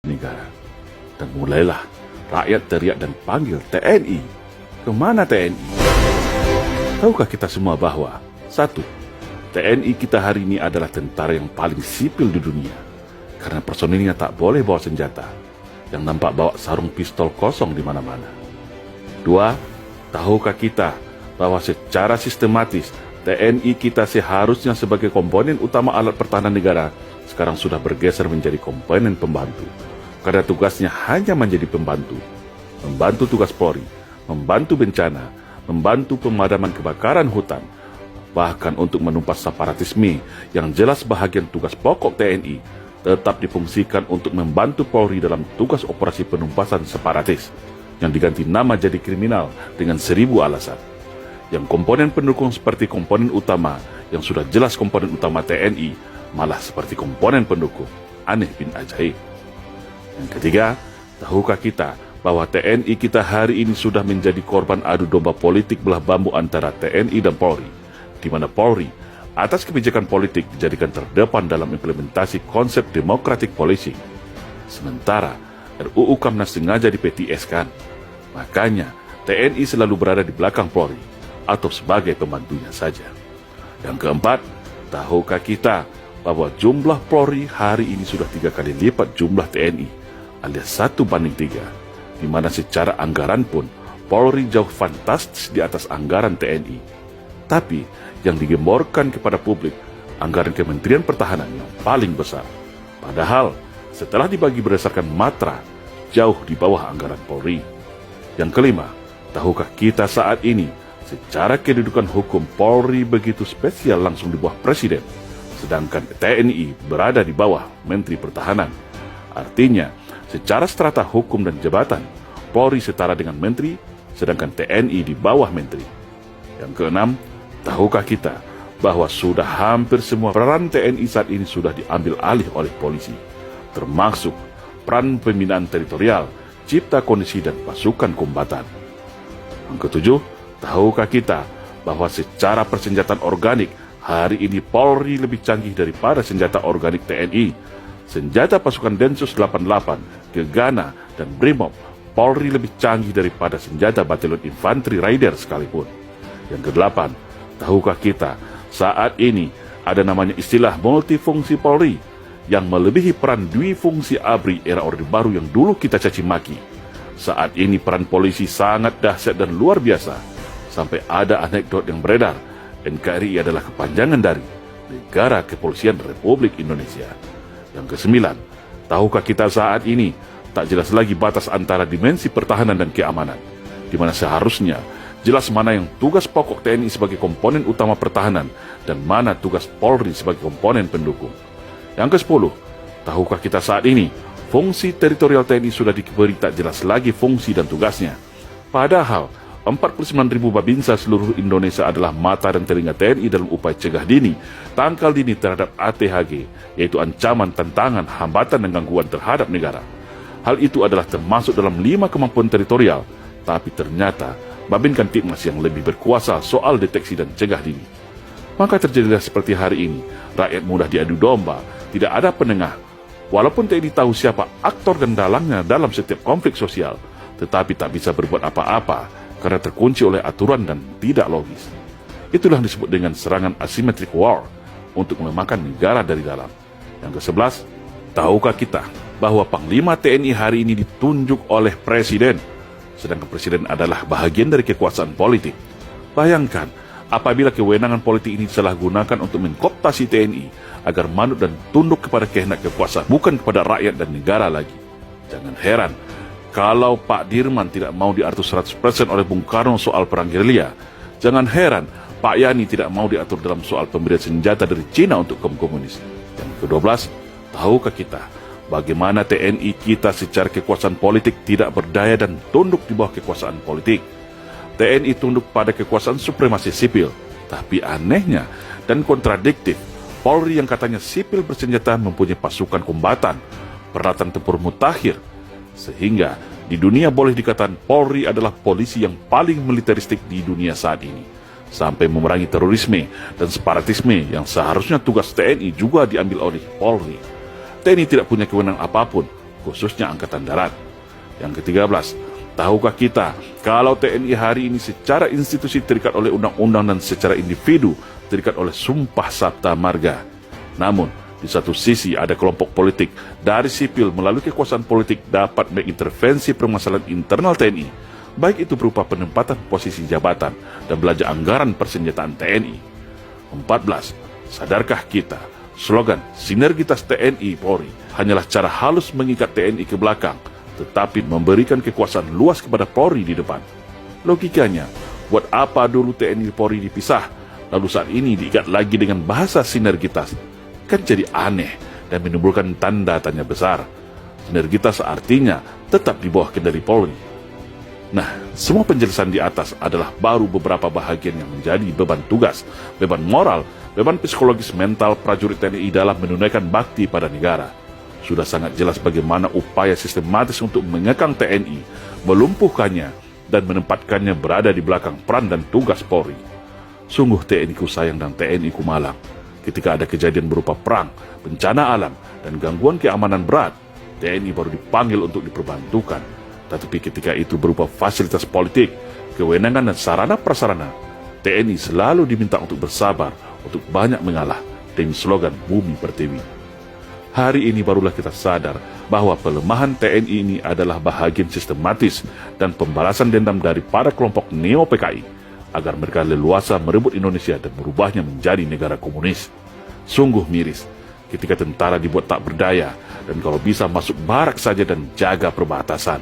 negara. Dan mulailah rakyat teriak dan panggil TNI. Kemana TNI? Tahukah kita semua bahwa 1. TNI kita hari ini adalah tentara yang paling sipil di dunia, karena personilnya tak boleh bawa senjata, yang nampak bawa sarung pistol kosong di mana-mana. 2. Tahukah kita bahwa secara sistematis TNI kita seharusnya sebagai komponen utama alat pertahanan negara sekarang sudah bergeser menjadi komponen pembantu, karena tugasnya hanya menjadi pembantu, membantu tugas Polri, membantu bencana, membantu pemadaman kebakaran hutan, bahkan untuk menumpas separatisme yang jelas bahagian tugas pokok TNI tetap difungsikan untuk membantu Polri dalam tugas operasi penumpasan separatis yang diganti nama jadi kriminal dengan 1000 alasan. Yang komponen pendukung seperti komponen utama yang sudah jelas komponen utama TNI malah seperti komponen pendukung. Aneh bin ajaib. Yang ketiga, tahukah kita bahwa TNI kita hari ini sudah menjadi korban adu domba politik belah bambu antara TNI dan Polri, di mana Polri atas kebijakan politik dijadikan terdepan dalam implementasi konsep democratic policing, sementara RUU Kamnas sengaja di-PTS-kan. Makanya TNI selalu berada di belakang Polri atau sebagai pembantunya saja. Yang keempat, tahukah kita bahwa jumlah Polri hari ini sudah 3 kali lipat jumlah TNI, alias 1:3, di mana secara anggaran pun Polri jauh fantastis di atas anggaran TNI. Tapi yang digemborkan kepada publik anggaran Kementerian Pertahanan yang paling besar. Padahal setelah dibagi berdasarkan matra, jauh di bawah anggaran Polri. Yang kelima, tahukah kita saat ini secara kedudukan hukum Polri begitu spesial langsung di bawah Presiden, sedangkan TNI berada di bawah Menteri Pertahanan. Artinya, secara strata hukum dan jabatan, Polri setara dengan Menteri, sedangkan TNI di bawah Menteri. Yang keenam, tahukah kita bahwa sudah hampir semua peran TNI saat ini sudah diambil alih oleh polisi, termasuk peran pembinaan teritorial, cipta kondisi dan pasukan kombatan. Yang ketujuh, tahukah kita bahwa secara persenjataan organik hari ini Polri lebih canggih daripada senjata organik TNI. Senjata pasukan Densus 88, Gegana, dan Brimob, Polri lebih canggih daripada senjata Batalion Infanteri Raider sekalipun. Yang kedelapan, tahukah kita saat ini ada namanya istilah multifungsi Polri yang melebihi peran dwifungsi ABRI era Orde Baru yang dulu kita caci maki. Saat ini peran polisi sangat dahsyat dan luar biasa, sampai ada anekdot yang beredar, NKRI adalah kepanjangan dari Negara Kepolisian Republik Indonesia. Yang kesembilan, tahukah kita saat ini tak jelas lagi batas antara dimensi pertahanan dan keamanan, di mana seharusnya jelas mana yang tugas pokok TNI sebagai komponen utama pertahanan dan mana tugas Polri sebagai komponen pendukung. Yang ke-10, tahukah kita saat ini fungsi teritorial TNI sudah diberi tak jelas lagi fungsi dan tugasnya. Padahal 49.000 babinsa seluruh Indonesia adalah mata dan telinga TNI dalam upaya cegah dini, tangkal dini terhadap ATHG, yaitu ancaman, tantangan, hambatan dan gangguan terhadap negara. Hal itu adalah termasuk dalam 5 kemampuan teritorial, tapi ternyata Babin Kamtibmas yang lebih berkuasa soal deteksi dan cegah dini. Maka terjadilah seperti hari ini, rakyat mudah diadu domba, tidak ada penengah. Walaupun TNI tahu siapa aktor dan dalangnya dalam setiap konflik sosial, tetapi tak bisa berbuat apa-apa karena terkunci oleh aturan dan tidak logis. Itulah yang disebut dengan serangan asymmetric war untuk melemahkan negara dari dalam. Yang ke-11, tahukah kita bahwa Panglima TNI hari ini ditunjuk oleh Presiden, sedangkan Presiden adalah bahagian dari kekuasaan politik. Bayangkan, apabila kewenangan politik ini disalahgunakan untuk mengkooptasi TNI agar manut dan tunduk kepada kehendak kekuasaan, bukan kepada rakyat dan negara lagi. Jangan heran kalau Pak Dirman tidak mau diatur 100% oleh Bung Karno soal perang gerilya. Jangan heran Pak Yani tidak mau diatur dalam soal pemberian senjata dari Cina untuk kaum komunis. Yang ke-12, tahukah kita bagaimana TNI kita secara kekuasaan politik tidak berdaya dan tunduk di bawah kekuasaan politik? TNI tunduk pada kekuasaan supremasi sipil, tapi anehnya dan kontradiktif, Polri yang katanya sipil bersenjata mempunyai pasukan kombatan, peralatan tempur mutakhir, sehingga di dunia boleh dikatakan Polri adalah polisi yang paling militeristik di dunia saat ini, sampai memerangi terorisme dan separatisme yang seharusnya tugas TNI juga diambil oleh Polri. TNI tidak punya kewenangan apapun khususnya Angkatan Darat. Yang ke-13, tahukah kita kalau TNI hari ini secara institusi terikat oleh undang-undang dan secara individu terikat oleh Sumpah Sabta Marga. Namun, di satu sisi ada kelompok politik dari sipil melalui kekuasaan politik dapat mengintervensi permasalahan internal TNI, baik itu berupa penempatan posisi jabatan dan belanja anggaran persenjataan TNI. 14. Sadarkah kita, slogan sinergitas TNI Polri hanyalah cara halus mengikat TNI ke belakang, tetapi memberikan kekuasaan luas kepada Polri di depan. Logikanya, buat apa dulu TNI Polri dipisah, lalu saat ini diikat lagi dengan bahasa sinergitas? Kan jadi aneh dan menimbulkan tanda tanya besar. Sinergitas artinya tetap di bawah kendali Polri. Nah, semua penjelasan di atas adalah baru beberapa bahagian yang menjadi beban tugas, beban moral, beban psikologis mental prajurit TNI dalam menunaikan bakti pada negara. Sudah sangat jelas bagaimana upaya sistematis untuk mengekang TNI, melumpuhkannya, dan menempatkannya berada di belakang peran dan tugas Polri. Sungguh TNI ku sayang dan TNI ku malang. Ketika ada kejadian berupa perang, bencana alam, dan gangguan keamanan berat, TNI baru dipanggil untuk diperbantukan. Tetapi ketika itu berupa fasilitas politik, kewenangan dan sarana prasarana, TNI selalu diminta untuk bersabar, untuk banyak mengalah, demi slogan Bumi Pertiwi. Hari ini barulah kita sadar bahwa pelemahan TNI ini adalah bahagian sistematis dan pembalasan dendam dari para kelompok neo-PKI, agar mereka leluasa merebut Indonesia dan merubahnya menjadi negara komunis. Sungguh miris ketika tentara dibuat tak berdaya dan kalau bisa masuk barak saja dan jaga perbatasan.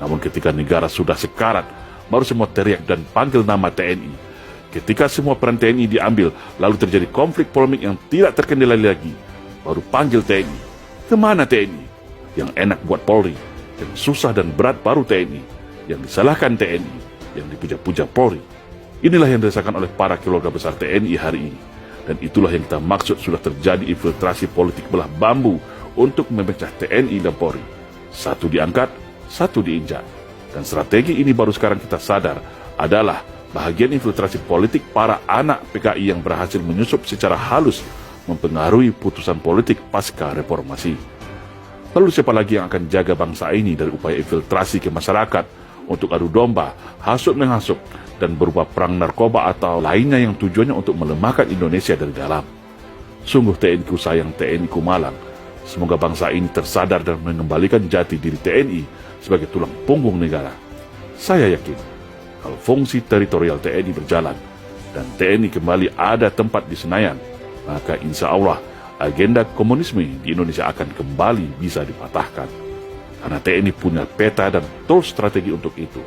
Namun ketika negara sudah sekarat, baru semua teriak dan panggil nama TNI. Ketika semua peran TNI diambil, lalu terjadi konflik polemik yang tidak terkendali lagi, baru panggil TNI. Kemana TNI? Yang enak buat Polri, yang susah dan berat baru TNI, yang disalahkan TNI, yang dipuja-puja Polri. Inilah yang dirasakan oleh para keluarga besar TNI hari ini. Dan itulah yang kita maksud sudah terjadi infiltrasi politik belah bambu untuk memecah TNI dan Polri. Satu diangkat, satu diinjak. Dan strategi ini baru sekarang kita sadar adalah bahagian infiltrasi politik para anak PKI yang berhasil menyusup secara halus mempengaruhi putusan politik pasca reformasi. Lalu siapa lagi yang akan jaga bangsa ini dari upaya infiltrasi ke masyarakat untuk adu domba, hasut menghasut, dan berupa perang narkoba atau lainnya yang tujuannya untuk melemahkan Indonesia dari dalam? Sungguh TNI ku sayang, TNI ku malang. Semoga bangsa ini tersadar dan mengembalikan jati diri TNI sebagai tulang punggung negara. Saya yakin, kalau fungsi teritorial TNI berjalan dan TNI kembali ada tempat di Senayan, maka insya Allah agenda komunisme di Indonesia akan kembali bisa dipatahkan. Karena TNI punya peta dan tools strategi untuk itu.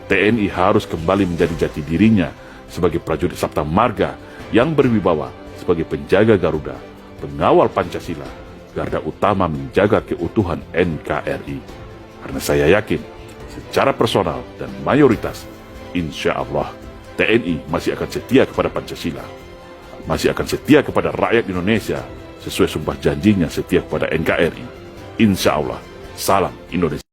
TNI harus kembali menjadi jati dirinya sebagai prajurit Sabta Marga yang berwibawa sebagai penjaga Garuda, pengawal Pancasila, garda utama menjaga keutuhan NKRI. Karena saya yakin, secara personal dan mayoritas, insya Allah, TNI masih akan setia kepada Pancasila, masih akan setia kepada rakyat Indonesia, sesuai sumpah janjinya setia kepada NKRI. Insya Allah, salam Indonesia.